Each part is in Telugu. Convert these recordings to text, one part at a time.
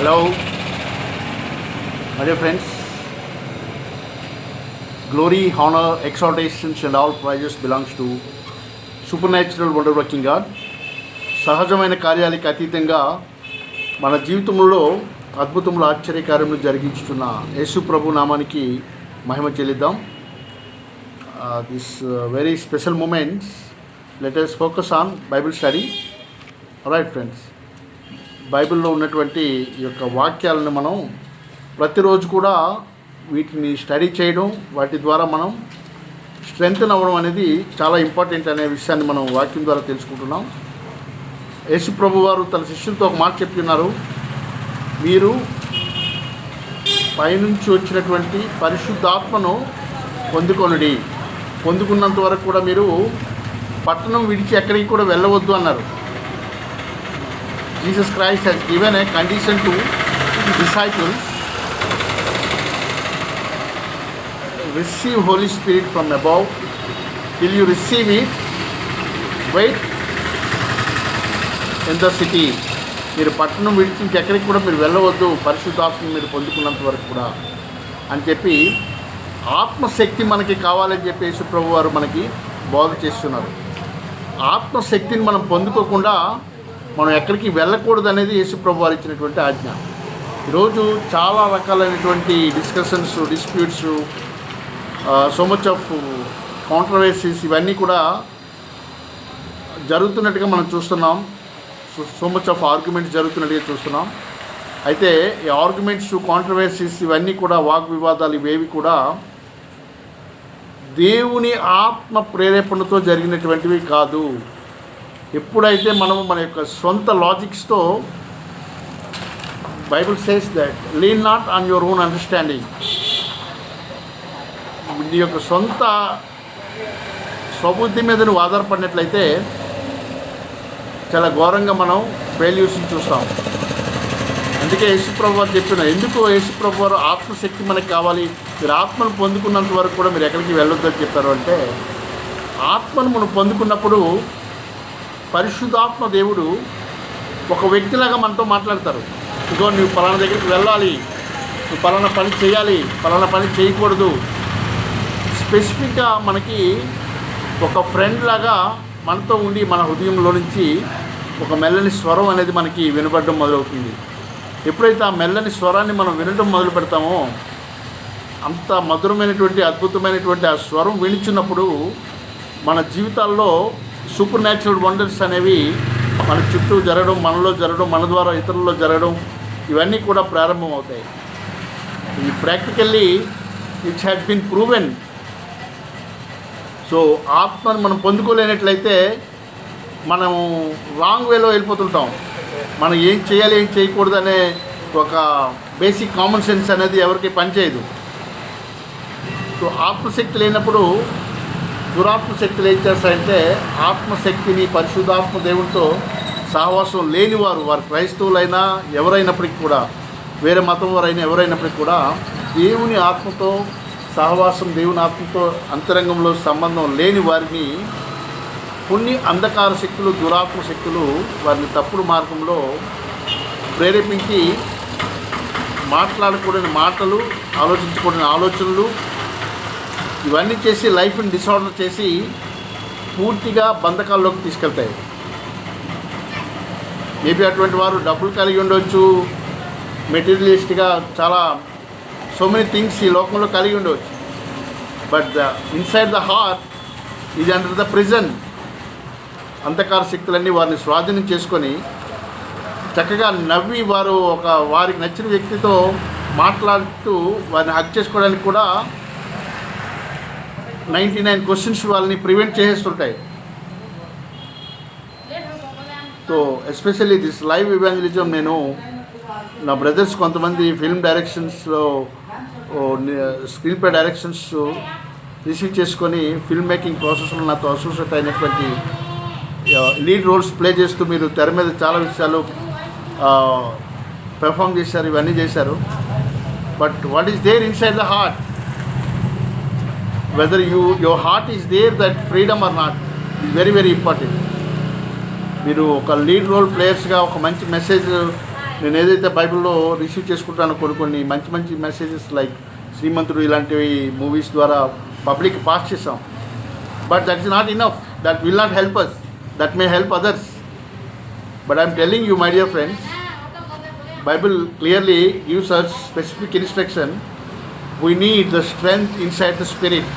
Hello, my dear friends. Glory, honor, exaltations and all prizes belongs to supernatural wonder working God. సహజమైన కార్యాలకి అతీతంగా మన జీవితంలో అద్భుతములు ఆశ్చర్యకార్యములు జరిగించుతున్న యేసు ప్రభు నామానికి మహిమ చెల్లిద్దాం. This very special moments let us focus on Bible study. Right friends, బైబిల్లో ఉన్నటువంటి ఈ యొక్క వాక్యాలను మనం ప్రతిరోజు కూడా వీటిని స్టడీ చేయడం, వాటి ద్వారా మనం స్ట్రెంగ్తన్ అవ్వడం అనేది చాలా ఇంపార్టెంట్ అనే విషయాన్ని మనం వాక్యం ద్వారా తెలుసుకుంటున్నాం. యేసు ప్రభు వారు తన శిష్యులతో ఒక మాట చెప్తున్నారు, మీరు పైనుంచి వచ్చినటువంటి పరిశుద్ధాత్మను పొందుకొనుడి, పొందుకున్నంత వరకు కూడా మీరు పట్టణం విడిచి ఎక్కడికి కూడా వెళ్ళవద్దు అన్నారు. Jesus Christ has given a condition to the disciples: receive Holy Spirit from above. Till you receive it, wait in the city. మీరు పట్టణం విడిచి ఇంకెక్కడికి కూడా మీరు వెళ్ళవద్దు, పరిశుద్ధాత్మను మీరు పొందుకున్నంత వరకు కూడా అని చెప్పి ఆత్మశక్తి మనకి కావాలని చెప్పి యేసు ప్రభు వారు మనకి బోధ చేస్తున్నారు. ఆత్మశక్తిని మనం పొందుకోకుండా మనం ఎక్కడికి వెళ్ళకూడదు అనేది యేసు ప్రభు వారు ఇచ్చినటువంటి ఆజ్ఞ. ఈరోజు చాలా రకాలైనటువంటి discussions, disputes, so much of controversies ఇవన్నీ కూడా జరుగుతున్నట్టుగా మనం చూస్తున్నాం. సో మచ్ ఆఫ్ ఆర్గ్యుమెంట్స్ జరుగుతున్నట్టుగా చూస్తున్నాం. అయితే ఈ ఆర్గ్యుమెంట్స్, కాంట్రవర్సీస్ ఇవన్నీ కూడా, వాగ్వివాదాలు ఇవేవి కూడా దేవుని ఆత్మ ప్రేరేపణతో జరిగినటువంటివి కాదు. ఎప్పుడైతే మనము మన యొక్క సొంత లాజిక్స్తో, Bible says that lean not on your own understanding, నీ యొక్క సొంత స్వబుద్ధి మీద నువ్వు ఆధారపడినట్లయితే చాలా ఘోరంగా మనం ఫెయిల్యూర్స్ని చూస్తాం. అందుకే యేసుప్రభు వారు చెప్పిన, ఎందుకు యేసుప్రభు వారు ఆత్మశక్తి మనకి కావాలి, మీరు ఆత్మను పొందుకున్నంత వరకు కూడా మీరు ఎక్కడికి వెళ్ళొద్దని చెప్పారు అంటే, ఆత్మను మనం పొందుకున్నప్పుడు పరిశుద్ధాత్మ దేవుడు ఒక వ్యక్తిలాగా మనతో మాట్లాడతారు. ఇదిగో నువ్వు పలానా దగ్గరికి వెళ్ళాలి, నువ్వు పలానా పని చేయాలి, పలానా పని చేయకూడదు. స్పెసిఫిక్గా మనకి ఒక ఫ్రెండ్ లాగా మనతో ఉండి మన హృదయంలో నుంచి ఒక మెల్లని స్వరం అనేది మనకి వినపడడం మొదలవుతుంది. ఎప్పుడైతే ఆ మెల్లని స్వరాన్ని మనం వినడం మొదలు పెడతామో, అంత మధురమైనటువంటి, అద్భుతమైనటువంటి ఆ స్వరం వినిచున్నప్పుడు మన జీవితాల్లో సూపర్ న్యాచురల్ వండర్స్ అనేవి మన చుట్టూ జరగడం, మనలో జరగడం, మన ద్వారా ఇతరుల్లో జరగడం, ఇవన్నీ కూడా ప్రారంభమవుతాయి. ఈ practically it has been proven. So ఆత్మను మనం పొందుకోలేనట్లయితే మనం రాంగ్ వేలో వెళ్ళిపోతుంటాం. మనం ఏం చేయాలి, ఏం చేయకూడదు అనే ఒక బేసిక్ కామన్ సెన్స్ అనేది ఎవరికి పనిచేయదు. సో ఆత్మశక్తి లేనప్పుడు దురాత్మశక్తులు ఏం చేస్తాయంటే, ఆత్మశక్తిని, పరిశుద్ధాత్మ దేవునితో సహవాసం లేనివారు, వారు క్రైస్తవులైనా ఎవరైనప్పటికీ కూడా, వేరే మతం వారైనా ఎవరైనప్పటికీ కూడా, దేవుని ఆత్మతో సహవాసం, దేవుని ఆత్మతో అంతరంగంలో సంబంధం లేని వారిని కొన్ని అంధకార శక్తులు, దురాత్మ శక్తులు వారిని తప్పుడు మార్గంలో ప్రేరేపించి మాట్లాడకూడని మాటలు, ఆలోచించకూడని ఆలోచనలు ఇవన్నీ చేసి లైఫ్ని డిసార్డర్ చేసి పూర్తిగా బంధకాల్లోకి తీసుకెళ్తాయి. మేబీ అటువంటి వారు డబ్బులు కలిగి ఉండవచ్చు, మెటీరియలిస్ట్గా చాలా సో మెనీ థింగ్స్ ఈ లోకంలో కలిగి ఉండవచ్చు. But the inside the heart is under the prison. అంధకార శక్తులన్నీ వారిని స్వాధీనం చేసుకొని చక్కగా నవ్వి వారు ఒక వారికి నచ్చిన వ్యక్తితో మాట్లాడుతూ వారిని హక్ చేసుకోవడానికి కూడా 99 క్వశ్చన్స్ వాళ్ళని ప్రివెంట్ చేసేస్తుంటాయి. So especially this live evangelism నేను నా బ్రదర్స్ కొంతమంది ఫిల్మ్ డైరెక్షన్స్లో, స్క్రీన్ ప్లే డైరెక్షన్స్ రిసీవ్ చేసుకొని ఫిల్మ్ మేకింగ్ ప్రాసెస్లో నాతో అసోసియేట్ అయినటువంటి లీడ్ రోల్స్ ప్లే చేస్తూ మీరు తెర మీద చాలా విషయాలు పెర్ఫామ్ చేశారు, ఇవన్నీ చేశారు. But what is there inside the heart, whether your heart is there, that freedom or not is very very important. మీరు ఒక లీడ్ రోల్ ప్లేయర్స్గా ఒక మంచి మెసేజ్ నేను ఏదైతే బైబిల్లో రిసీవ్ చేసుకుంటానో కొన్ని మంచి మంచి మెసేజెస్ లైక్ శ్రీమంతుడు ఇలాంటివి మూవీస్ ద్వారా పబ్లిక్ పాస్ చేసాం. But that is not enough. That will not help us. That may help others. But I'm telling you my dear friends, Bible clearly gives us specific instruction. We need the strength inside the spirit,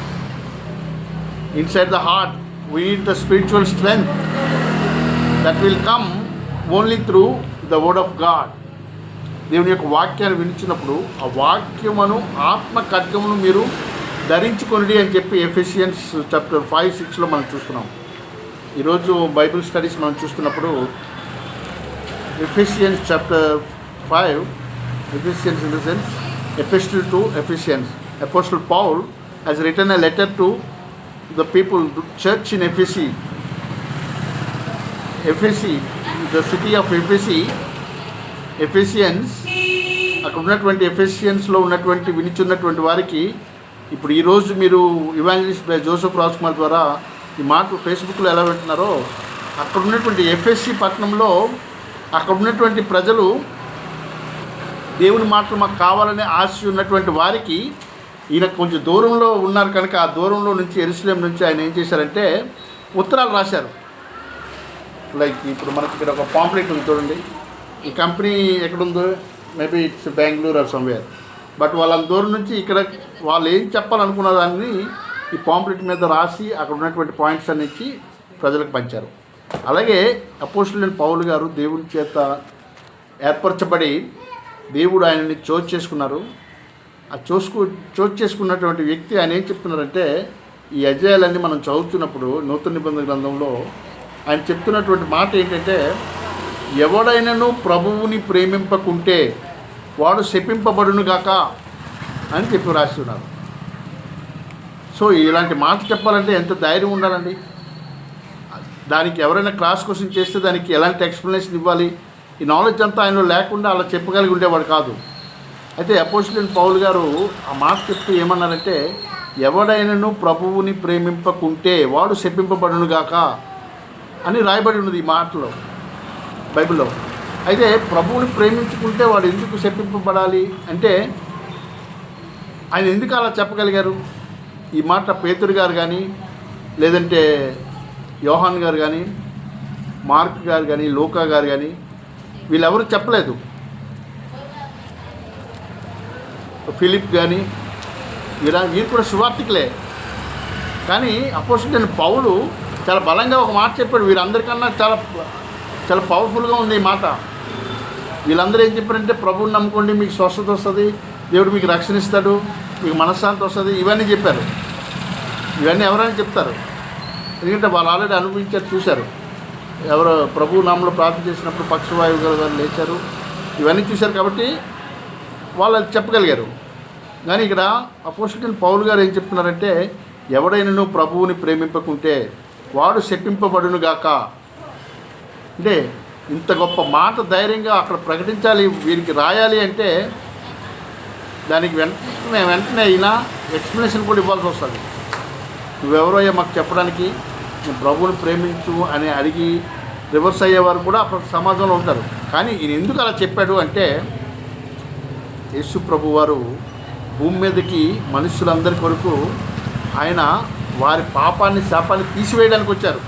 inside the heart. We need the spiritual strength that will come only through the word of God. దేవుని యొక్క వాక్యాన్ని వినిచినప్పుడు ఆ వాక్యమును ఆత్మ ఖడ్గమును మీరు ధరించుకొనిడి అని చెప్పి ఎఫెసియన్స్ చాప్టర్ 5-6లో మనం చూస్తున్నాం. ఈరోజు బైబిల్ స్టడీస్ మనం చూస్తున్నప్పుడు Ephesians chapter 5, Ephesians in the sense, Epistle to Ephesians. Apostle Paul has written a letter to the people, the church in Ephesus. The city of Ephesians, అక్కడ ఉన్నటువంటి ఎఫెసియన్స్లో ఉన్నటువంటి వినిచున్నటువంటి వారికి ఇప్పుడు ఈరోజు మీరు ఇవాంజలిస్ట్ జోసెఫ్ రాజ్ కుమార్ ద్వారా ఈ మాటలు ఫేస్బుక్లో ఎలా పెడుతున్నారో, అక్కడ ఉన్నటువంటి ఎఫ్ఎస్సి పట్టణంలో అక్కడ ఉన్నటువంటి ప్రజలు దేవుని మాటలు మాకు కావాలనే ఆశ ఉన్నటువంటి వారికి ఈయన కొంచెం దూరంలో ఉన్నారు కనుక ఆ దూరంలో నుంచి యెరూషలేం నుంచి ఆయన ఏం చేశారంటే ఉత్తరాలు రాశారు. లైక్ ఇప్పుడు మనకి ఇక్కడ ఒక పాంప్లెట్ ఉంది చూడండి. ఈ కంపెనీ ఎక్కడుందో maybe it's Bengaluru or somewhere. But వాళ్ళ దూరం నుంచి ఇక్కడ వాళ్ళు ఏం చెప్పాలనుకున్న దాన్ని ఈ పాంప్లెట్ మీద రాసి అక్కడ ఉన్నటువంటి పాయింట్స్ అన్ని ఇచ్చి ప్రజలకు పంచారు. అలాగే అపోస్తలుడైన పౌలు గారు దేవుని చేత ఏర్పరచబడి దేవుడు ఆయనని చోటు చేసుకున్నారు. ఆ చోటు చేసుకున్నటువంటి వ్యక్తి ఆయన ఏం చెప్తున్నారంటే, ఈ అధ్యాయాలన్నీ మనం చదువుతున్నప్పుడు నూతన నిబంధన గ్రంథంలో ఆయన చెప్తున్నటువంటి మాట ఏంటంటే, ఎవడైనను ప్రభువుని ప్రేమింపకుంటే వాడు శపింపబడును గాక అని చెప్పి రాస్తున్నారు. సో ఇలాంటి మాట చెప్పాలంటే ఎంత ధైర్యం ఉండాలండి. దానికి ఎవరైనా క్లాస్ క్వశ్చన్ చేస్తే దానికి ఎలాంటి ఎక్స్ప్లెనేషన్ ఇవ్వాలి, ఈ నాలెడ్జ్ అంతా ఆయనలో లేకుండా అలా చెప్పగలిగి ఉండేవాడు కాదు. అయితే అపోస్తలుడైన పౌలు గారు ఆ మాట చెప్తూ ఏమన్నారంటే, ఎవడైనను ప్రభువుని ప్రేమింపకుంటే వాడు శపింపబడునుగాక అని రాయబడి ఉన్నది ఈ మాటలో బైబిల్లో. అయితే ప్రభువుని ప్రేమించుకుంటే వాడు ఎందుకు శపింపబడాలి అంటే ఆయన ఎందుకు అలా చెప్పగలిగారు? ఈ మాట పేతురు గారు కానీ, లేదంటే యోహాన్ గారు కానీ, మార్క్ గారు కానీ, లూకా గారు కానీ వీళ్ళెవరు చెప్పలేదు. ఫిలిప్ కానీ వీరు కూడా సువార్తికులే. కానీ అపోస్తలుడైన పౌలు చాలా బలంగా ఒక మాట చెప్పాడు. వీరందరికన్నా చాలా చాలా పవర్ఫుల్గా ఉంది ఈ మాట. వీళ్ళందరూ ఏం చెప్పారంటే, ప్రభువుని నమ్ముకోండి, మీకు స్వస్థత వస్తుంది, దేవుడు మీకు రక్షణ ఇస్తాడు, మీకు మనశ్శాంతి వస్తుంది, ఇవన్నీ చెప్పారు. ఇవన్నీ ఎవరైనా చెప్తారు, ఎందుకంటే వాళ్ళు ఆల్రెడీ అనుభవించారు, చూశారు. ఎవరో ప్రభు నామంలో ప్రార్థన చేసినప్పుడు పక్షవాయువు గారు లేచారు, ఇవన్నీ చూశారు కాబట్టి వాళ్ళు చెప్పగలిగారు. కానీ ఇక్కడ అపోస్తలుడైన పౌలు గారు ఏం చెప్తున్నారంటే, ఎవడైనను ప్రభువుని ప్రేమింపకుంటే వాడు శపింపబడునుగాక. అంటే ఇంత గొప్ప మాట ధైర్యంగా అక్కడ ప్రకటించాలి, వీరికి రాయాలి అంటే దానికి వెంటనే అయినా ఎక్స్ప్లెనేషన్ కూడా ఇవ్వాల్సి వస్తుంది. నువ్వెవరో మాకు చెప్పడానికి, నేను ప్రభువుని ప్రేమించు అని అడిగి రివర్స్ అయ్యేవారు కూడా అక్కడ సమాజంలో ఉంటారు. కానీ ఈయన ఎందుకు అలా చెప్పాడు అంటే, యేసు ప్రభు వారు భూమి మీదకి మనుషులందరి కొరకు ఆయన వారి పాపాన్ని శాపాన్ని తీసివేయడానికి వచ్చారు.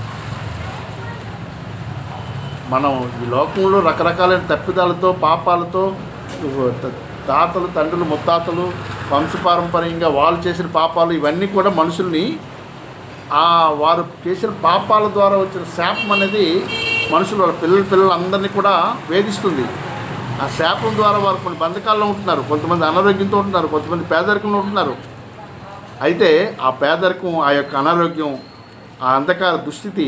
మనం ఈ లోకంలో రకరకాలైన తప్పిదాలతో పాపాలతో తాతలు తండ్రులు ముత్తాతలు వంశపారంపర్యంగా వాళ్ళు చేసిన పాపాలు ఇవన్నీ కూడా మనుషుల్ని వారు చేసిన పాపాల ద్వారా వచ్చిన శాపం అనేది మనుషులు వాళ్ళ పిల్లలందరినీ కూడా వేధిస్తుంది. ఆ శాపం ద్వారా వారు కొన్ని బంధకాల్లో ఉంటున్నారు, కొంతమంది అనారోగ్యంతో ఉంటున్నారు, కొంతమంది పేదరికంలో ఉంటున్నారు. అయితే ఆ పేదరికం, ఆ యొక్క అనారోగ్యం, ఆ అంధకార దుస్థితి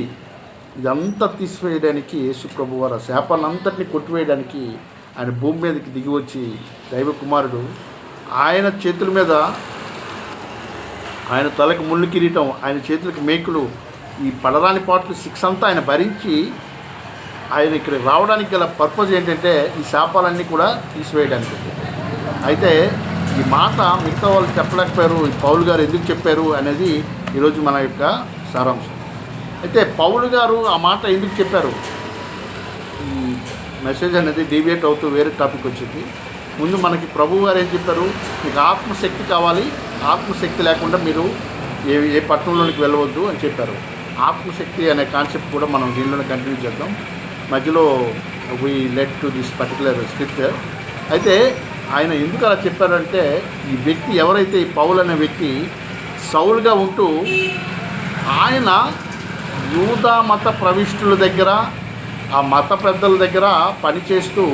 ఇదంతా తీసివేయడానికి యేసు ప్రభు వారు ఆ శాపాలంతటినీ కొట్టివేయడానికి ఆయన భూమి మీదకి దిగి వచ్చి దైవ కుమారుడు ఆయన చేతుల మీద, ఆయన తలకు ముళ్ళు కిరీటం, ఆయన చేతులకు మేకులు, ఈ పడరాని పాటలు శిక్ష అంతా ఆయన భరించి ఆయన ఇక్కడ రావడానికి గల పర్పస్ ఏంటంటే ఈ శాపాలన్నీ కూడా తీసివేయడానికి. అయితే ఈ మాట మిగతా వాళ్ళు చెప్పలేకపోయారు, ఈ పౌలు గారు ఎందుకు చెప్పారు అనేది ఈరోజు మన యొక్క సారాంశం. అయితే పౌలు గారు ఆ మాట ఎందుకు చెప్పారు? ఈ మెసేజ్ అనేది డీవియేట్ అవుతూ వేరే టాపిక్ వచ్చింది. ముందు మనకి ప్రభువు గారు ఏం చెప్పారు, మీకు ఆత్మశక్తి కావాలి, ఆత్మశక్తి లేకుండా మీరు ఏ పట్టణంలోనికి వెళ్ళవద్దు అని చెప్పారు. ఆత్మశక్తి అనే కాన్సెప్ట్ కూడా మనం దీనిలోనే కంటిన్యూ చేద్దాం. మధ్యలో we led to this particular scripture. అయితే ఆయన ఎందుకు అలా చెప్పారంటే, ఈ వ్యక్తి ఎవరైతే ఈ పౌలు అనే వ్యక్తి సౌలుగా ఉంటూ ఆయన యూదా మత ప్రవిష్టుల దగ్గర, ఆ మత పెద్దల దగ్గర పనిచేస్తూ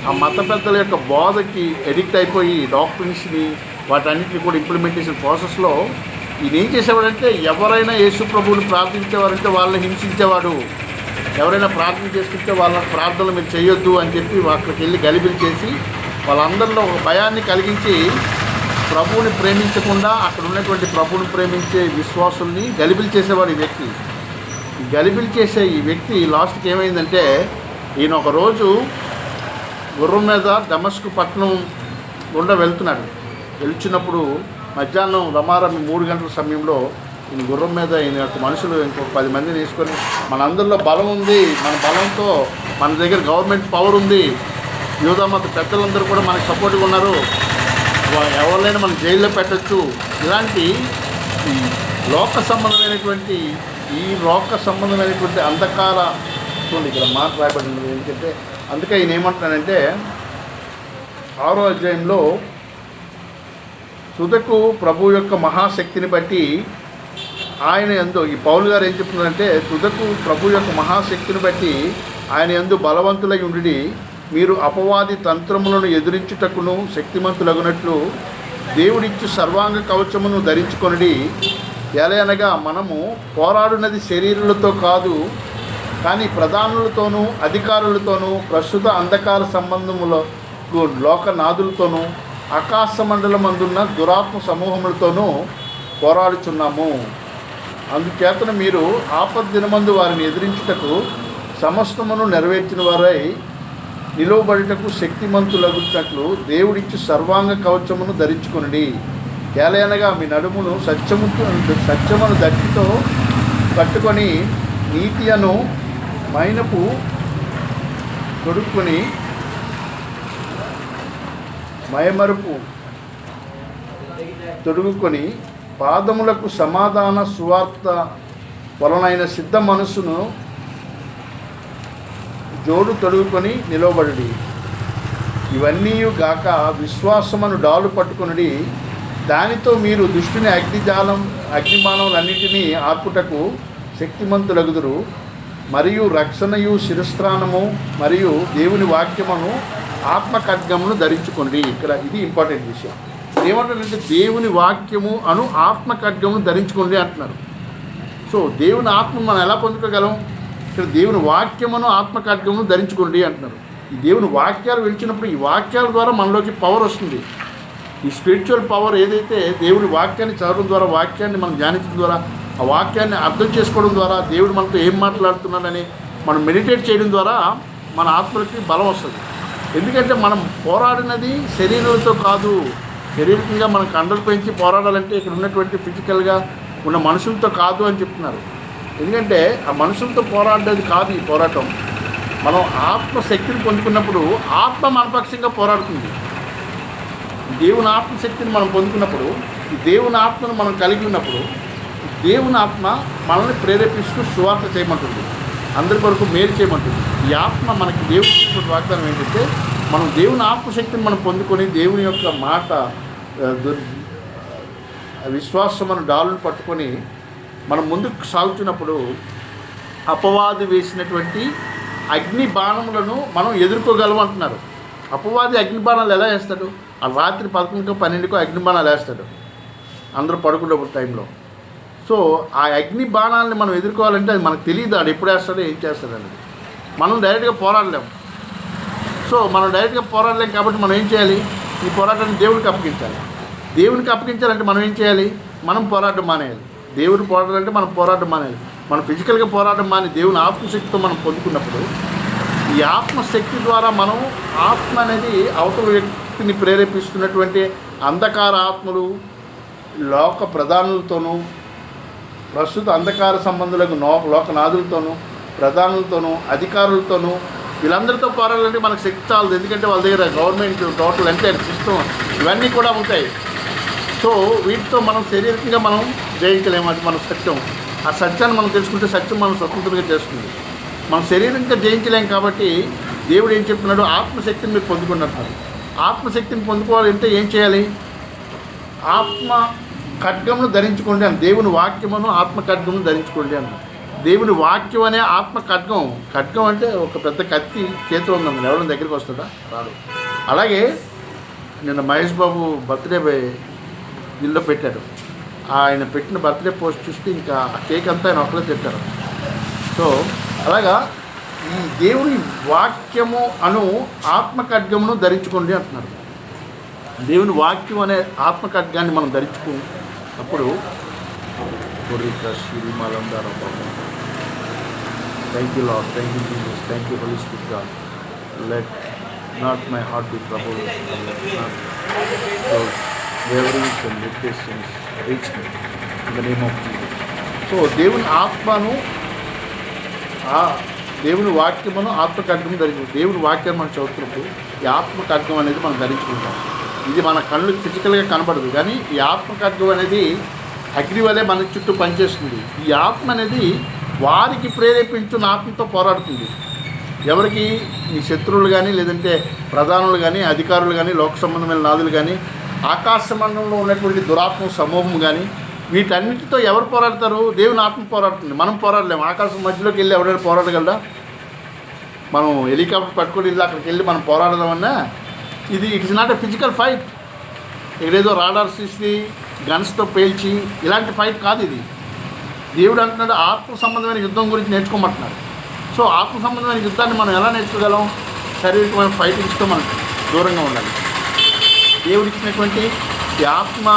ఆ మత పెద్దల యొక్క బోధకి ఎడిక్ట్ అయిపోయి డాక్టరీన్స్ని వాటన్నిటిని కూడా ఇంప్లిమెంటేషన్ ప్రాసెస్లో ఈయన ఏం చేసేవాడంటే, ఎవరైనా యేసు ప్రభువుని ప్రార్థించేవారంటే వాళ్ళని హింసించేవాడు. ఎవరైనా ప్రార్థన చేస్తుంటే వాళ్ళ ప్రార్థనలు మీరు చేయొద్దు అని చెప్పి అక్కడికి వెళ్ళి గలిబిలి చేసి వాళ్ళందరిలో ఒక భయాన్ని కలిగించి ప్రభువుని ప్రేమించకుండా అక్కడ ఉన్నటువంటి ప్రభువుని ప్రేమించే విశ్వాసుల్ని గలిబిలి చేసేవాడు ఈ వ్యక్తి. ఈ గలిబిలి చేసే ఈ వ్యక్తి లాస్ట్కి ఏమైందంటే, ఈయన ఒకరోజు గుర్రం మీద దమస్కు పట్టణం గుండా వెళ్తున్నప్పుడు మధ్యాహ్నం రమారమి 3 గంటల సమయంలో ఈయన గుర్రం మీద ఈయన యొక్క మనుషులు ఇంకొక 10 మందిని వేసుకొని, మనందరిలో బలం ఉంది, మన బలంతో మన దగ్గర గవర్నమెంట్ పవర్ ఉంది, యూదా మత పెద్దలందరూ కూడా మనకు సపోర్ట్గా ఉన్నారు, ఎవరినైనా మనం జైల్లో పెట్టచ్చు, ఇలాంటి ఈ లోక సంబంధమైనటువంటి అంధకార చూడండి ఇక్కడ మాట రాయబడింది. ఎందుకంటే అందుకే ఈయన ఏమంటున్నానంటే 6వ అధ్యాయంలో తుదకు ప్రభు యొక్క మహాశక్తిని బట్టి ఆయన యందు, ఈ పౌలు గారు ఏం చెప్తున్నారంటే, తుదకు ప్రభు యొక్క మహాశక్తిని బట్టి ఆయన యందు బలవంతులై ఉండి మీరు అపవాది తంత్రములను ఎదిరించుటకును శక్తిమంతులగునట్లు దేవుడిచ్చు సర్వాంగ కవచమును ధరించుకొనిడి. ఎలయనగా మనము పోరాడునది శరీరులతో కాదు, కానీ ప్రధానులతోనూ అధికారులతోనూ ప్రస్తుత అంధకార సంబంధములకు లోకనాథులతోనూ ఆకాశ మండలమందున్న దురాత్మ సమూహములతోనూ పోరాడుచున్నాము. అందుచేతన మీరు ఆపద్దినమందు వారిని ఎదిరించుటకు సమస్తమును నెరవేర్చిన వారై నిలువబడుటకు శక్తిమంతులగునట్లు దేవుడిచ్చి సర్వాంగ కవచమును ధరించుకొనిడి. ఏలయనగా మీ నడుమును సత్యమును దట్టితో కట్టుకొని నీతి అను మైనపు తొడుక్కొని మయమరుపు తొడుగుకొని పాదములకు సమాధాన సువార్త వలనైన సిద్ధ మనస్సును జోడు తొడుగుకొని నిలవబడి. ఇవన్నీ గాక విశ్వాసమును డాలు పట్టుకొనిడి. దానితో మీరు దుష్టుని అగ్నిబాణములన్నిటినీ ఆర్పుటకు శక్తిమంతులగుదురు. మరియు రక్షణయు శిరస్త్రాణము మరియు దేవుని వాక్యమును ఆత్మ ఖడ్గమును ధరించుకోండి. ఇక్కడ ఇది ఇంపార్టెంట్ విషయం. ఏమంటారంటే దేవుని వాక్యము అను ఆత్మ ఖడ్గమును ధరించుకోండి అంటున్నారు. సో దేవుని ఆత్మను మనం ఎలా పొందుకోగలం? ఇక్కడ దేవుని వాక్యమును ఆత్మ ఖడ్గమును ధరించుకోండి అంటున్నారు. ఈ దేవుని వాక్యాలు వినిచినప్పుడు ఈ వాక్యాల ద్వారా మనలోకి పవర్ వస్తుంది. ఈ స్పిరిచువల్ పవర్ ఏదైతే దేవుని వాక్యాన్ని చదవడం ద్వారా, వాక్యాన్ని మనం ధ్యానించడం ద్వారా, ఆ వాక్యాన్ని అర్థం చేసుకోవడం ద్వారా, దేవుడు మనతో ఏం మాట్లాడుతున్నాడని మనం మెడిటేట్ చేయడం ద్వారా మన ఆత్మలకి బలం వస్తుంది. ఎందుకంటే మనం పోరాడినది శరీరాలతో కాదు. శారీరకంగా మనం కండలు పెంచి పోరాడాలంటే ఇక్కడ ఉన్నటువంటి ఫిజికల్గా ఉన్న మనుషులతో కాదు అని చెప్తున్నారు. ఎందుకంటే ఆ మనుషులతో పోరాడేది కాదు ఈ పోరాటం. మనం ఆత్మశక్తిని పొందుకున్నప్పుడు ఆత్మ మనపక్షంగా పోరాడుతుంది. దేవుని ఆత్మశక్తిని మనం పొందుకున్నప్పుడు, ఈ దేవుని ఆత్మను మనం కలిగి ఉన్నప్పుడు, దేవుని ఆత్మ మనల్ని ప్రేరేపిస్తూ సువార్త చేయమంటుంది, అందరి వరకు మేలు చేయమంటుంది. ఈ ఆత్మ మనకి దేవుని ఇచ్చినటువంటి వాగ్దానం ఏంటంటే, మనం దేవుని ఆత్మశక్తిని మనం పొందుకొని దేవుని యొక్క మాట విశ్వాసమును డాలును పట్టుకొని మనం ముందుకు సాగుతున్నప్పుడు అపవాది వేసినటువంటి అగ్ని బాణములను మనం ఎదుర్కోగలం అంటున్నారు. అపవాది అగ్ని బాణాలు ఎలా వేస్తాడు? ఆ రాత్రి 11కో 12కో అగ్ని బాణాలు వేస్తాడు అందరూ పడుకునేప్పుడు టైంలో. సో ఆ అగ్ని బాణాలని మనం ఎదుర్కోవాలంటే అది మనకు తెలియదు, ఆడు ఎప్పుడు వేస్తాడో ఏం చేస్తాడు అనేది. మనం డైరెక్ట్గా పోరాడలేం. సో మనం డైరెక్ట్గా పోరాడలేం కాబట్టి మనం ఏం చేయాలి? ఈ పోరాటాన్ని దేవునికి అప్పగించాలి. దేవునికి అప్పగించాలంటే మనం ఏం చేయాలి? మనం పోరాటం మానేయాలి. దేవుని పోరాడాలంటే మనం పోరాటం మానేయాలి. మనం ఫిజికల్గా పోరాటం మాని దేవుని ఆత్మశక్తితో మనం పొందుకున్నప్పుడు, ఈ ఆత్మశక్తి ద్వారా మనం ఆత్మ అనేది అవతల వ్యక్తిని ప్రేరేపిస్తున్నటువంటి అంధకార ఆత్మలు, లోక ప్రధానులతోనూ ప్రస్తుత అంధకార సంబంధులకు లోకనాథులతోనూ ప్రధానులతోనూ అధికారులతోనూ వీళ్ళందరితో పోరాడాలంటే మనకు శక్తి చాలదు, ఎందుకంటే వాళ్ళ దగ్గర గవర్నమెంట్ టోటల్ ఎంటైర్ సిస్టమ్ ఇవన్నీ కూడా ఉంటాయి. సో వీటితో మనం శారీరకంగా మనం జయించలేము, అది మన సత్యం. ఆ సత్యాన్ని మనం తెలుసుకుంటే సత్యం మనం స్వతంత్రంగా చేస్తుంది. మనం శరీరంగా జయించలేం కాబట్టి దేవుడు ఏం చెప్తున్నాడు, ఆత్మశక్తిని మీరు పొందుకున్నట్టున్నారు. ఆత్మశక్తిని పొందుకోవాలంటే ఏం చేయాలి? ఆత్మ ఖడ్గమును ధరించుకోండి అన్న. దేవుని వాక్యమును ఆత్మ ఖడ్గమును ధరించుకోండి అన్న. దేవుని వాక్యం అనే ఆత్మ ఖడ్గం. ఖడ్గం అంటే ఒక పెద్ద కత్తి చేతిలో ఉందన్న, ఎవరైనా దగ్గరికి వస్తుందా? రాదు. అలాగే నిన్న మహేష్ బాబు బర్త్డే దీనిలో పెట్టాడు. ఆయన పెట్టిన బర్త్డే పోస్ట్ చూస్తే ఇంకా ఆ కేక్ అంతా ఆయన ఒక్కడే తిట్టారు. సో అలాగా ఈ దేవుని వాక్యము అను ఆత్మ ఖడ్గమును ధరించుకోండి అంటున్నారు. దేవుని వాక్యం అనే ఆత్మ ఖడ్గాన్ని మనం ధరించుకున్నప్పుడు thank you Lord, thank you Jesus, thank you Holy Spirit God. Let not my heart be troubled, let not those waverings and limitations reach me in the name of Jesus. So దేవుని ఆత్మను, దేవుని వాక్యమును ఆత్మ ఖడ్గం ధరించుకుంటాం. దేవుని వాక్యాన్ని మనం చదువుతున్నప్పుడు ఈ ఆత్మ ఖడ్గం అనేది మనం ధరించుకుంటాం. ఇది మన కళ్ళకి ఫిజికల్గా కనబడదు, కానీ ఈ ఆత్మ ఖడ్గం అనేది అగ్ని వలె మన చుట్టూ పనిచేస్తుంది. ఈ ఆత్మ అనేది వారికి ప్రేరేపించిన ఆత్మతో పోరాడుతుంది. ఎవరికి? ఈ శత్రువులు కానీ, లేదంటే ప్రధానులు కానీ, అధికారులు కానీ, లోక సంబంధమైన నాదులు కానీ, ఆకాశ మండలంలో ఉన్నటువంటి దురాత్మ సమూహం కానీ, వీటన్నిటితో ఎవరు పోరాడతారు? దేవుని ఆత్మ పోరాడుతుంది. మనం పోరాడలేము. ఆకాశం మధ్యలోకి వెళ్ళి ఎవరైనా పోరాడగలరా? మనం హెలికాప్టర్ పట్టుకొని వెళ్ళి అక్కడికి వెళ్ళి మనం పోరాడదామన్నా it is not a physical fight. ఇక్కడేదో రాడార్స్ తీసి గన్స్తో పేల్చి ఇలాంటి ఫైట్ కాదు ఇది. దేవుడు అంటున్నాడు ఆత్మ సంబంధమైన యుద్ధం గురించి నేర్చుకోమంటున్నాడు. సో ఆత్మ సంబంధమైన యుద్ధాన్ని మనం ఎలా నేర్చుకోగలం? శారీరకమైన ఫైటింగ్స్తో మనం దూరంగా ఉండాలి. దేవుడు ఇచ్చినటువంటి ఈ ఆత్మ,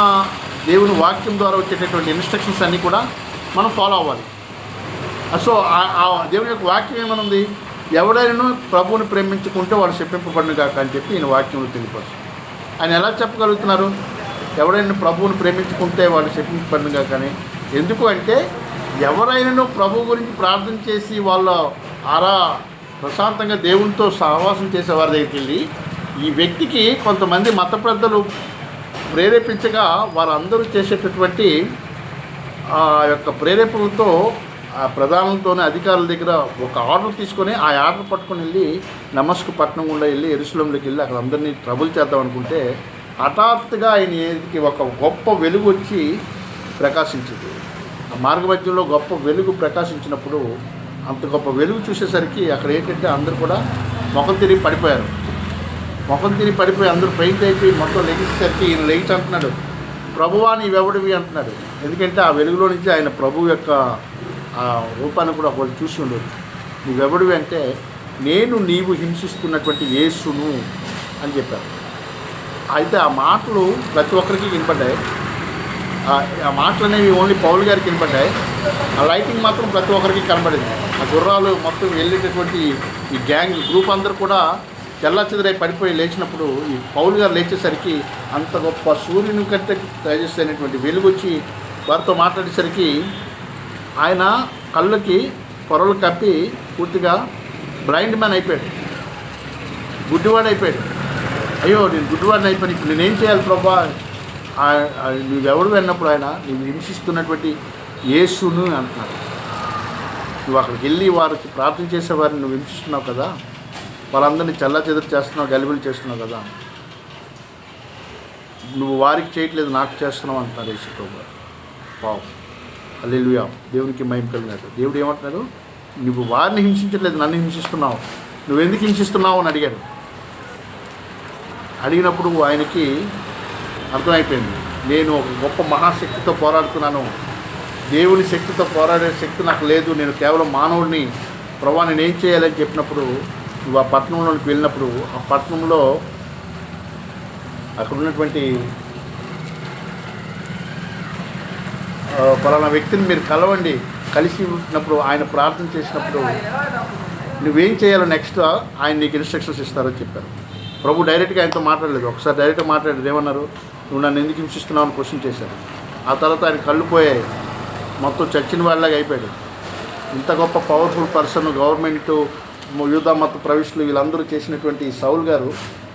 దేవుని వాక్యం ద్వారా వచ్చేటటువంటి ఇన్స్ట్రక్షన్స్ అన్నీ కూడా మనం ఫాలో అవ్వాలి. సో ఆ దేవుని యొక్క వాక్యం ఏమనుంది? ఎవడైనా ప్రభువుని ప్రేమించుకుంటే వాడు చెప్పింపబడిన కాక అని చెప్పి ఈయన వాక్యంలో తెలియపరుస్తుంది. ఆయన ఎలా చెప్పగలుగుతున్నారు? ఎవరైనా ప్రభువుని ప్రేమించుకుంటే వాడు చెప్పింపబడిన కాక అని. ఎందుకు అంటే ఎవరైనా ప్రభు గురించి ప్రార్థన చేసి వాళ్ళ ప్రశాంతంగా దేవునితో సహవాసం చేసే వారి దగ్గరికి వెళ్ళి ఈ వ్యక్తికి కొంతమంది మత పెద్దలు ప్రేరేపించగా వారందరూ చేసేటటువంటి ఆ యొక్క ప్రేరేపణలతో ఆ ప్రధానంతోనే అధికారుల దగ్గర ఒక ఆర్డర్ తీసుకొని ఆ ఆర్డర్ పట్టుకొని వెళ్ళి నమస్కు పట్టణం గుండా వెళ్ళి యెరూషలేములోకి వెళ్ళి అక్కడ అందరినీ ట్రబుల్ చేద్దాం అనుకుంటే హఠాత్తుగా ఆయనకి ఒక గొప్ప వెలుగు వచ్చి ప్రకాశించింది. ఆ మార్గ మధ్యలో గొప్ప వెలుగు ప్రకాశించినప్పుడు అంత గొప్ప వెలుగు చూసేసరికి అక్కడ ఏంటంటే అందరూ కూడా ముఖం తిరిగి పడిపోయారు. ముఖం తిరిగి పడిపోయి అందరూ ఫెయింట్ అయిపోయి మొత్తం లెగించేసరికి ఈయన లెగిచి అంటున్నాడు, ప్రభువా నీవెవడివి అంటున్నాడు. ఎందుకంటే ఆ వెలుగులో నుంచి ఆయన ప్రభు యొక్క ఆ రూపాన్ని కూడా వాళ్ళు చూసి ఉండదు. నువ్వెవడివి అంటే నేను నీవు హింసిస్తున్నటువంటి యేసును అని చెప్పారు. అయితే ఆ మాటలు ప్రతి ఒక్కరికి వినపడ్డాయి. ఆ మాటలు అనేవి ఓన్లీ పౌలు గారికి వినపడ్డాయి. ఆ లైటింగ్ మాత్రం ప్రతి ఒక్కరికి కనబడింది. ఆ గుర్రాలు మొత్తం వెళ్ళేటటువంటి ఈ గ్యాంగ్ గ్రూప్ అందరూ కూడా చెల్లాచెదరై పడిపోయి లేచినప్పుడు ఈ పౌలు గారు లేచేసరికి అంత గొప్ప సూర్యుని కంటే తేజస్సు అయినటువంటి వెలుగు వచ్చి వారితో మాట్లాడేసరికి ఆయన కళ్ళకి పొరలు కప్పి పూర్తిగా బ్లైండ్ మ్యాన్ అయిపోయాడు, గుడ్డివాడు అయిపోయాడు. అయ్యో నేను గుడ్డివాడిని అయిపోయాను, ఇప్పుడు నేనేం చేయాలి ప్రభా? నువ్వెవడు అన్నప్పుడు ఆయన నువ్వు హింసిస్తున్నటువంటి యేసును అంటున్నాడు. నువ్వు అక్కడికి వెళ్ళి వారికి ప్రార్థన చేసేవారిని నువ్వు హింసిస్తున్నావు కదా, వాళ్ళందరినీ చెల్లాచెదరు చేస్తున్నావు, గలిబిలి చేస్తున్నావు కదా, నువ్వు వారికి చేయట్లేదు నాకు చేస్తున్నావు అంటున్నాడు యేసు ప్రభువు. పావు హల్లెలూయా, దేవునికి మహిమ కలిగినట్టు. దేవుడు ఏమంటున్నాడు? నువ్వు వారిని హింసించట్లేదు, నన్ను హింసిస్తున్నావు, నువ్వెందుకు హింసిస్తున్నావు అని అడిగాడు. అడిగినప్పుడు ఆయనకి అర్థమైపోయింది, నేను ఒక గొప్ప మహాశక్తితో పోరాడుతున్నాను, దేవుని శక్తితో పోరాడే శక్తి నాకు లేదు, నేను కేవలం మానవుడిని, ప్రభా నేను ఏం చేయాలని చెప్పినప్పుడు నువ్వు ఆ పట్టణంలోకి వెళ్ళినప్పుడు ఆ పట్టణంలో అక్కడ ఉన్నటువంటి పలానా వ్యక్తిని మీరు కలవండి, కలిసి ఉన్నప్పుడు ఆయన ప్రార్థన చేసినప్పుడు నువ్వేం చేయాలో నెక్స్ట్ ఆయన నీకు ఇన్స్ట్రక్షన్స్ ఇస్తారని చెప్పారు. ప్రభు డైరెక్ట్గా ఆయనతో మాట్లాడలేదు, ఒకసారి డైరెక్ట్గా మాట్లాడలేదు. ఏమన్నారు? నువ్వు నన్ను ఎందుకు హింసిస్తున్నావు అని క్వశ్చన్ చేశారు. ఆ తర్వాత ఆయన కళ్ళు పోయాయి, మొత్తం చచ్చిన వాళ్ళలాగా అయిపోయాడు. ఇంత గొప్ప పవర్ఫుల్ పర్సన్, గవర్నమెంట్ యూదా మత ప్రవిష్టులు వీళ్ళందరూ చేసినటువంటి సౌల్ గారు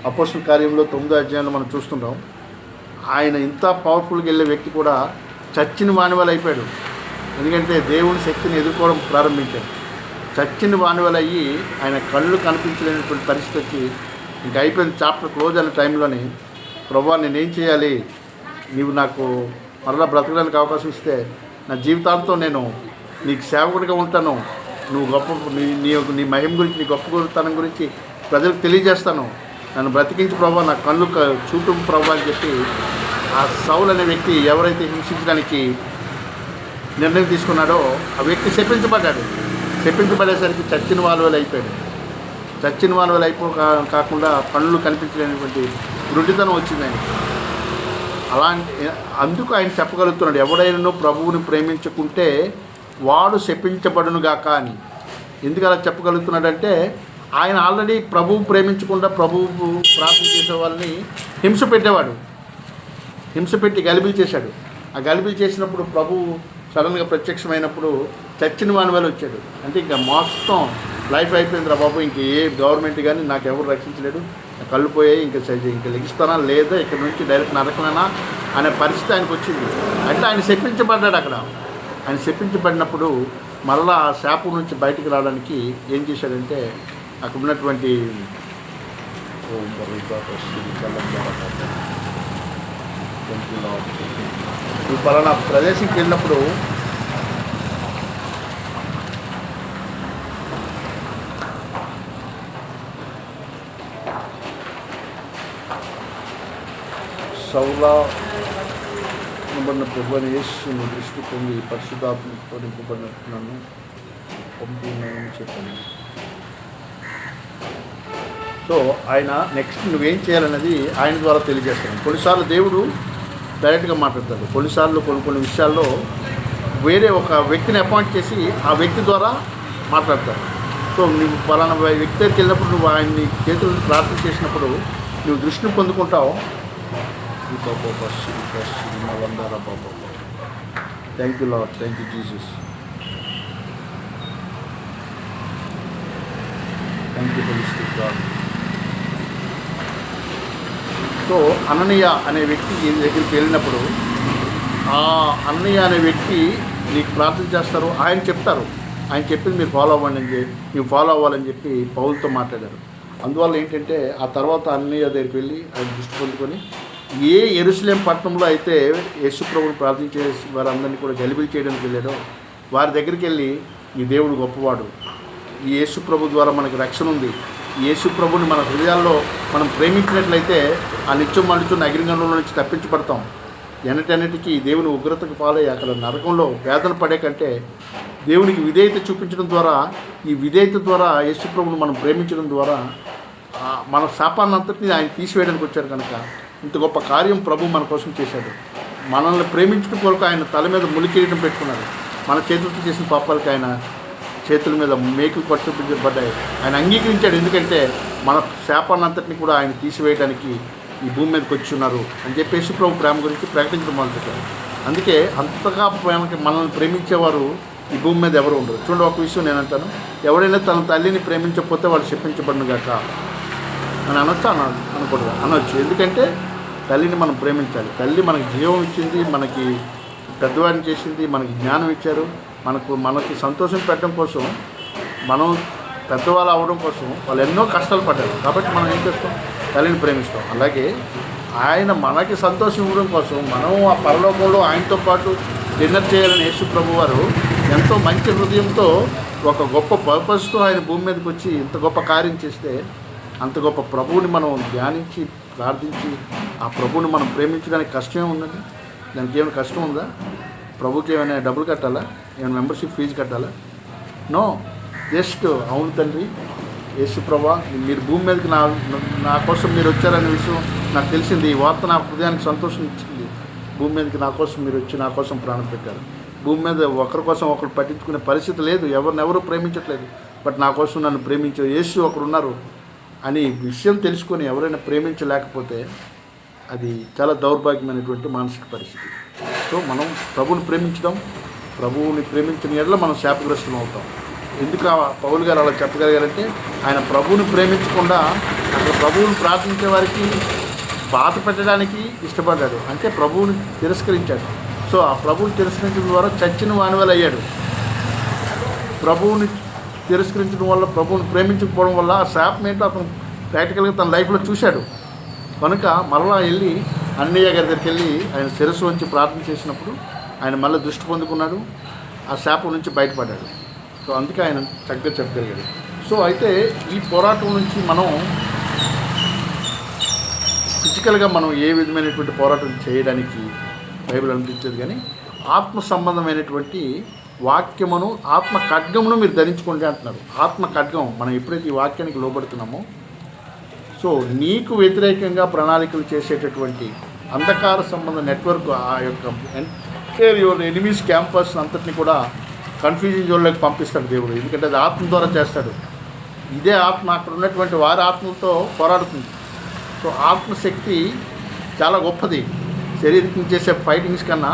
అపోస్తల కార్యంలో 9వ అధ్యాయంలో మనం చూస్తుంటాం. ఆయన ఇంత పవర్ఫుల్గా వెళ్ళే వ్యక్తి కూడా చచ్చిన వానివల్ అయిపోయాడు. ఎందుకంటే దేవుని శక్తిని ఎదుర్కోవడం ప్రారంభించాడు. చచ్చిన వానివల్ అయ్యి ఆయన కళ్ళు కనిపించలేనటువంటి పరిస్థితి వచ్చి ఇంకా అయిపోయింది, చాప్టర్ క్లోజ్ అయిన టైంలోని ప్రభువా నేనేం చేయాలి, నీవు నాకు మరలా బ్రతకడానికి అవకాశం ఇస్తే నా జీవితాంతం నేను నీకు సేవకుడిగా ఉంటాను, నువ్వు గొప్ప నీ మహిమ గురించి, నీ గొప్ప గురితనం గురించి ప్రజలకు తెలియజేస్తాను, నన్ను బ్రతికించి ప్రభావ, నా కళ్ళు చూపు ప్రభావ అని చెప్పి ఆ సౌల్ అనే వ్యక్తి ఎవరైతే హింసించడానికి నిర్ణయం తీసుకున్నాడో ఆ వ్యక్తి శపించబడ్డాడు. శపించబడేసరికి చచ్చిన వాల్వలు అయిపోయాడు. చచ్చిన వాల్వలు కాకుండా కళ్ళు కనిపించలేనటువంటి గుడ్డితనం వచ్చింది ఆయన. అలాంటి అందుకు ఆయన చెప్పగలుగుతున్నాడు, ఎవడైనా ప్రభువుని ప్రేమించుకుంటే వాడు శపించబడునుగాక అని. ఎందుకు అలా చెప్పగలుగుతున్నాడంటే ఆయన ఆల్రెడీ ప్రభువు ప్రేమించకుండా ప్రభువు ప్రార్థన చేసే వాళ్ళని హింస పెట్టేవాడు. హింస పెట్టి గలిబిలి చేశాడు. ఆ గలిబిలి చేసినప్పుడు ప్రభువు సడన్గా ప్రత్యక్షమైనప్పుడు చచ్చిన వాని వల్ల వచ్చాడు. అంటే ఇంకా మొత్తం లైఫ్ అయిపోయింది రా బాబు, ఇంక ఏ గవర్నమెంట్ కానీ నాకు ఎవరు రక్షించలేడు, కళ్ళు పోయాయి, ఇంకా లెగిస్తానా లేదా, ఇక్కడ నుంచి డైరెక్ట్ నరకలేనా అనే పరిస్థితి ఆయనకు వచ్చింది. అంటే ఆయన శపించబడ్డాడు. అక్కడ ఆయన శపించబడినప్పుడు మళ్ళా ఆ శాపం నుంచి బయటికి రావడానికి ఏం చేశాడంటే అక్కడ ఉన్నటువంటి ఈ పలానా ప్రదేశంకి వెళ్ళినప్పుడు సౌలా నింపబడిన ప్రభుని యేసుని దృష్టి పొంది పరిశుద్ధాత్మతో నింపబడినట్టు పంపిణీ చెప్పండి. సో ఆయన నెక్స్ట్ నువ్వేం చేయాలన్నది ఆయన ద్వారా తెలియజేస్తాను. కొన్నిసార్లు దేవుడు డైరెక్ట్గా మాట్లాడతాడు, కొన్నిసార్లు కొన్ని విషయాల్లో వేరే ఒక వ్యక్తిని అపాయింట్ చేసి ఆ వ్యక్తి ద్వారా మాట్లాడతాడు. సో నువ్వు పలానా వ్యక్తి దగ్గరికి వెళ్ళినప్పుడు నువ్వు ఆయన్ని చేతులను ప్రార్థన చేసినప్పుడు నువ్వు దృష్టిని పొందుకుంటావు. Thank you Lord, thank you Jesus, thank you Holy Spirit God. So అననీయ అనే వ్యక్తి దగ్గరికి వెళ్ళినప్పుడు ఆ అననీయ అనే వ్యక్తి నీకు ప్రార్థన చేస్తారు, ఆయన చెప్తారు, ఆయన చెప్పింది మీరు ఫాలో అవ్వండి అని చెప్పి ನೀವು ఫాలో అవ్వాలని చెప్పి పౌలుతో మాట్లాడారు. అందువల్ల ఏంటంటే ఆ తర్వాత అననీయ దగ్గరికి వెళ్ళి ఆయన దృష్టి పొందుకొని ఏ యెరూషలేము పట్టణంలో అయితే యేసు ప్రభువుని ప్రార్థించే వారందరినీ కూడా గలిబిలి చేయడానికి వెళ్ళాడో వారి దగ్గరికి వెళ్ళి ఈ దేవుడు గొప్పవాడు, ఈ యేసు ప్రభు ద్వారా మనకి రక్షణ ఉంది, ఈ యేసు ప్రభుని మన హృదయాల్లో మనం ప్రేమించినట్లయితే ఆ నిత్యం మలుచున్న అగ్నిగంధంలో నుంచి తప్పించబడతాం. ఎన్నటన్నిటికీ దేవుని ఉగ్రతకు పాలై అక్కడ నరకంలో వేదన పడే కంటే దేవునికి విధేయత చూపించడం ద్వారా, ఈ విధేయత ద్వారా యేసు ప్రభుని మనం ప్రేమించడం ద్వారా మన శాపాన్నంతటిని ఆయన తీసివేయడానికి వచ్చారు. కనుక ఇంత గొప్ప కార్యం ప్రభు మన కోసం చేశాడు. మనల్ని ప్రేమించడం కొరకు ఆయన తల మీద ములికిరీటం పెట్టుకున్నాడు. మన చేతులతో చేసిన పాపాలకి ఆయన చేతుల మీద మేకులు పట్టుబడ్డాయి. ఆయన అంగీకరించాడు. ఎందుకంటే మన శాపాన్నంతటిని కూడా ఆయన తీసివేయడానికి ఈ భూమి మీదకి వచ్చి ఉన్నారు అని చెప్పేసి ప్రభు ప్రేమ గురించి ప్రకటించడం మొదలుపెట్టారు. అందుకే అంతగా మనల్ని ప్రేమించేవారు ఈ భూమి మీద ఎవరు ఉండరు. చూడండి, ఒక విషయం నేను అంటాను, ఎవరైనా తన తల్లిని ప్రేమించకపోతే వాళ్ళు శపించబడినగాక అని అనొచ్చు. ఎందుకంటే తల్లిని మనం ప్రేమించాలి. తల్లి మనకి జీవం ఇచ్చింది, మనకి పెద్దవాడిని చేసింది, మనకి జ్ఞానం ఇచ్చారు, మనకి సంతోషం పెట్టడం కోసం, మనం పెద్దవాళ్ళు అవ్వడం కోసం వాళ్ళు ఎన్నో కష్టాలు పడ్డారు. కాబట్టి మనం ఏం చేస్తాం, తల్లిని ప్రేమిస్తాం. అలాగే ఆయన మనకి సంతోషం ఇవ్వడం కోసం మనం ఆ పరలోకంలో ఆయనతో పాటు డిన్నర్ చేయాలని యేసు ప్రభు వారు ఎంతో మంచి హృదయంతో ఒక గొప్ప పర్పస్తో ఆయన భూమి మీదకి వచ్చి ఇంత గొప్ప కార్యం చేస్తే, అంత గొప్ప ప్రభువుని మనం ధ్యానించి ప్రార్థించి ఆ ప్రభువుని మనం ప్రేమించడానికి కష్టమే ఉన్నది. దానికి ఏమైనా కష్టం ఉందా? ప్రభుకి ఏమైనా డబ్బులు కట్టాలా? ఏమైనా మెంబర్షిప్ ఫీజు కట్టాలా? నో, జస్ట్ అవును తండ్రి యేసు ప్రభా, మీరు భూమి మీదకి నా కోసం మీరు వచ్చారనే విషయం నాకు తెలిసింది. ఈ వార్త నా హృదయానికి సంతోషం ఇచ్చింది. భూమి మీదకి నా కోసం మీరు వచ్చి నా కోసం ప్రాణం పెట్టారు. భూమి మీద ఒకరి కోసం ఒకరు పట్టించుకునే పరిస్థితి లేదు, ఎవరు ప్రేమించట్లేదు. బట్ నా కోసం నన్ను ప్రేమించే యేసు ఒకరున్నారు అని విషయం తెలుసుకొని ఎవరైనా ప్రేమించలేకపోతే అది చాలా దౌర్భాగ్యమైనటువంటి మానసిక పరిస్థితి. సో మనం ప్రభువుని ప్రేమించడం, ప్రభువుని ప్రేమించిన ఎడల మనం శాపగ్రస్తులం అవుతాం. ఎందుకు పౌలు గారు అలా చెప్పగలిగారంటే ఆయన ప్రభువుని ప్రేమించకుండా అసలు ప్రభువుని ప్రార్థించే వారికి బాధ పెట్టడానికి ఇష్టపడ్డాడు, అంటే ప్రభువుని తిరస్కరించాడు. సో ఆ ప్రభువుని తిరస్కరించడం ద్వారా చచ్చిన వానివల్ అయ్యాడు. ప్రభువుని తిరస్కరించడం వల్ల, ప్రభువుని ప్రేమించకపోవడం వల్ల ఆ శాపం ఏంటో అతను ప్రాక్టికల్గా తన లైఫ్లో చూశాడు. కనుక మరలా వెళ్ళి అన్నయ్య గారి దగ్గరికి వెళ్ళి ఆయన శిరస్సు వంచి ప్రార్థన చేసినప్పుడు ఆయన మళ్ళీ దృష్టి పొందుకున్నాడు, ఆ శాపం నుంచి బయటపడ్డాడు. సో అందుకే ఆయన చక్కగా చెప్పగలిగాడు. సో అయితే ఈ పోరాటం నుంచి మనం ఫిజికల్గా మనం ఏ విధమైనటువంటి పోరాటం చేయడానికి బైబిల్ అనిపించదు, కానీ ఆత్మ సంబంధమైనటువంటి వాక్యమును, ఆత్మ ఖడ్గమును మీరు ధరించుకోండి అంటున్నారు. ఆత్మ ఖడ్గం మనం ఎప్పుడైతే ఈ వాక్యానికి లోబడుతున్నామో, సో నీకు వ్యతిరేకంగా ప్రణాళికలు చేసేటటువంటి అంధకార సంబంధ నెట్వర్క్, ఆ యొక్క ఎంటైర్ యువర్ ఎనిమీస్ క్యాంపస్ అంతటిని కూడా కన్ఫ్యూజన్ జోన్లోకి పంపిస్తాడు దేవుడు. ఎందుకంటే అది ఆత్మ ద్వారా చేస్తాడు. ఇదే ఆత్మ అక్కడ ఉన్నటువంటి వారి ఆత్మలతో పోరాడుతుంది. సో ఆత్మశక్తి చాలా గొప్పది. శరీరం చేసే ఫైటింగ్స్ కన్నా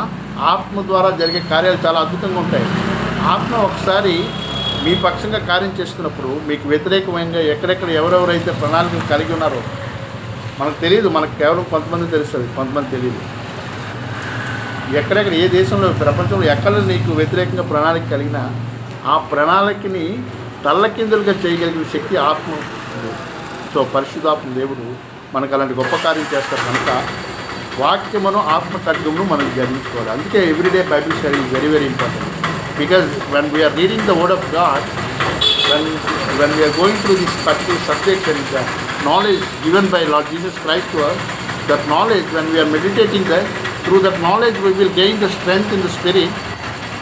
ఆత్మ ద్వారా జరిగే కార్యాలు చాలా అద్భుతంగా ఉంటాయి. ఆత్మ ఒకసారి మీ పక్షంగా కార్యం చేస్తున్నప్పుడు మీకు వ్యతిరేకమైన ఎక్కడెక్కడ ఎవరెవరైతే ప్రణాళికలు కలిగి ఉన్నారో మనకు తెలియదు. మనకు కేవలం కొంతమంది తెలుస్తుంది, కొంతమంది తెలియదు. ఎక్కడెక్కడ ఏ దేశంలో, ప్రపంచంలో ఎక్కడ నీకు వ్యతిరేకంగా ప్రణాళిక కలిగినా ఆ ప్రణాళికని తల్లకిందులుగా చేయగలిగిన శక్తి ఆత్మ. సో పరిశుద్ధాత్మ దేవుడు మనకు అలాంటి గొప్ప కార్యం చేస్తారు. కనుక వాక్యమును, ఆత్మ ఖడ్గమును మనం ధ్యానించుకోవాలి. అందుకే everyday Bible study is very very important. Because when we are reading the word of God, when we are going through this particular subject and the knowledge given by Lord Jesus Christ to us, that knowledge, when we are meditating that, through that knowledge we will gain the strength in the spirit.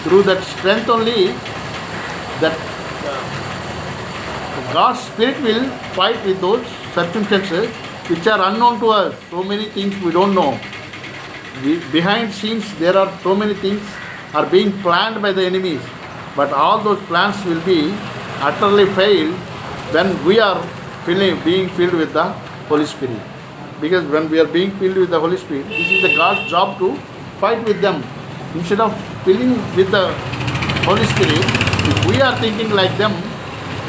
Through that strength only, that God's spirit will fight with those circumstances which are unknown to us. So many things we don't know. Behind scenes there are so many things are being planned by the enemies, but all those plans will be utterly failed when we are being filled with the Holy Spirit. Because when we are being filled with the Holy Spirit, this is the God's job to fight with them. Instead of filling with the Holy Spirit, if we are thinking like them,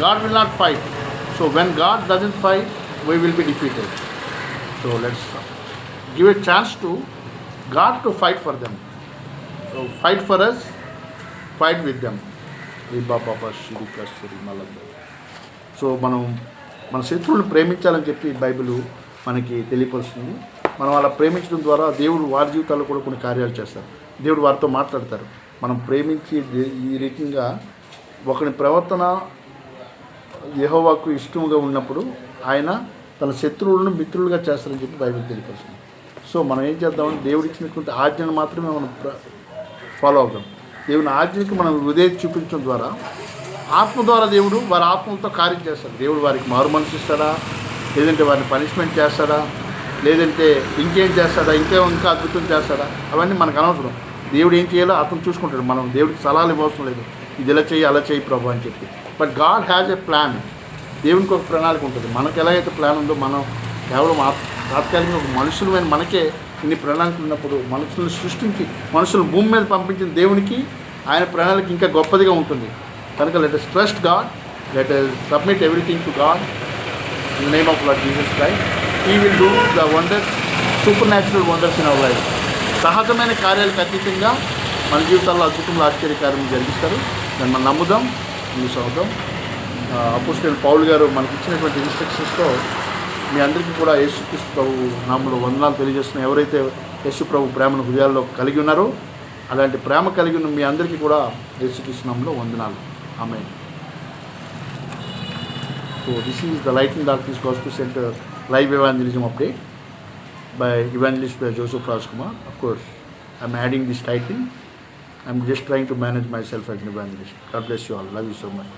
God will not fight. So when God doesn't fight, we will be defeated. So let's give a chance to God to fight for them. So fight for us, fight with them. So మనం మన శత్రువులను ప్రేమించాలని చెప్పి బైబిల్ మనకి తెలియపరుస్తుంది. మనం అలా ప్రేమించడం ద్వారా దేవుడు వారి జీవితాల్లో కూడా కొన్ని కార్యాలు చేస్తారు. దేవుడు వారితో మాట్లాడతారు. మనం ప్రేమించి ఈ రకంగా ఒకరి ప్రవర్తన యెహోవాకు ఇష్టంగా ఉన్నప్పుడు ఆయన తన శత్రువులను మిత్రులుగా చేస్తారని చెప్పి బైబిల్ తెలియపరుస్తుంది. సో మనం ఏం చేద్దామని దేవుడు ఇచ్చినటువంటి ఆజ్ఞను మాత్రమే మనం ఫాలో అవుతాం. దేవుని ఆజ్ఞకి మనం హృదయం చూపించడం ద్వారా ఆత్మ ద్వారా దేవుడు వారి ఆత్మలతో కార్యం చేస్తాడు. దేవుడు వారికి మారు మనసు ఇస్తాడా, లేదంటే వారిని పనిష్మెంట్ చేస్తాడా, లేదంటే ఇంకేం చేస్తాడా, ఇంకా అద్భుతం చేస్తాడా, అవన్నీ మనకు అనవసరం. దేవుడు ఏం చేయాలో అతను చూసుకుంటాడు. మనం దేవుడికి సలహాలు ఇవ్వవసరం లేదు, ఇది ఇలా చేయి అలా చేయి ప్రభు అని చెప్పి. But God has a plan. దేవునికి ఒక ప్రణాళిక ఉంటుంది. మనకు ఎలాగైతే ప్లాన్ ఉందో, మనం కేవలం తాత్కాలికంగా ఒక మనుషులమైన మనకే ఇన్ని ప్రణాళికలు ఉన్నప్పుడు మనుషులను సృష్టించి మనుషులు భూమి మీద పంపించిన దేవునికి ఆయన ప్రణాళిక ఇంకా గొప్పదిగా ఉంటుంది. కనుక let us trust God, let us submit everything to God in the name of Lord Jesus Christ. He will do the wonders, supernatural wonders in our life. సహజమైన కార్యాలకు అతీతంగా మన జీవితాల్లో అద్భుతంలో ఆశ్చర్యకార్యం జరిగిస్తారు. దాన్ని మనం నమ్ముదాం, చూద్దాం. అపోస్తలుడైన పౌలు గారు మనకి ఇచ్చినటువంటి ఇన్స్ట్రక్షన్స్తో మీ అందరికీ కూడా యేసుక్రీస్తు ప్రభు నామములో వందనాలు తెలియజేస్తున్నాం. ఎవరైతే యేసు ప్రభు ప్రేమను హృదయాల్లో కలిగి ఉన్నారో అలాంటి ప్రేమ కలిగి ఉన్న మీ అందరికీ కూడా యేసుక్రీస్తు నామములో వందనాలు. ఆమేన్. So this is the Light in Darkness Gospel Center live evangelism update by evangelist by Joseph Rajkumar. Of course, I'm adding this title. I'm just trying to manage myself as an evangelist. God bless you all. Love you so much.